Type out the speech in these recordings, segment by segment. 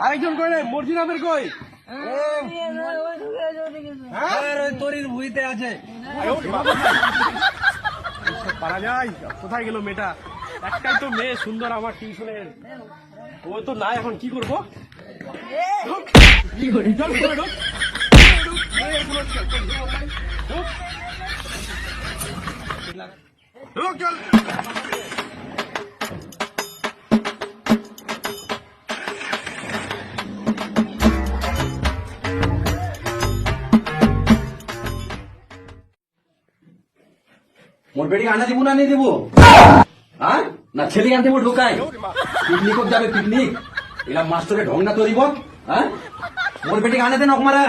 আরেকজন কই রে মর্জিনামের কই তরির ভুইতে আছে। পারা যায় কোথায় গেল মেয়েটা? একটাই তো মেয়ে সুন্দর আমার টিউশনের, ও তো নাই, এখন কি করবো? কি করে চল ভিতরে ঢোক। ঢোক চল। মোর বেটিকে আনা দিব না নিয়ে দিব? হ্যাঁ না ছেলে আনতে মোট ঢোকাই? পিকনিক যাবে পিকনিক, এলা মাস্টারে ঢং না তরিব। হ্যাঁ মোর বেটিকে আনে দে, নকমারা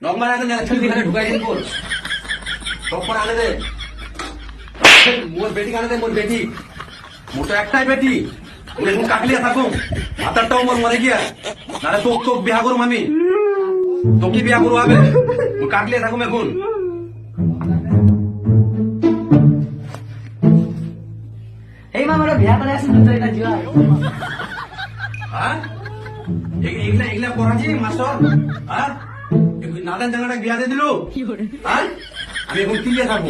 নকমারা আনে ছেলে এখানে ঢুকাই দিন তোর টপর আনে দে। মোর বেটিকে আনে দে, মোর বেটি, মোর তো একটাই বেটি, এখন কাকলিয়া থাকো, মাথারটাও মোর মরে গিয়া, নাহলে তোক তোক বিয়া করুম আমি, তোকে বিয়া করবো হবে, কাকলিয়া থাকুম এখন। এই মামারা বিয়া করে আসেন তো এটা জিয়া হ্যাঁ এগুলা এগুলা করাছি মাস্টার? হ্যাঁ নাদান জায়গাটা বিয়া দিয়ে দিল। হ্যাঁ আমি এখন কিলিয়ে থাকবো।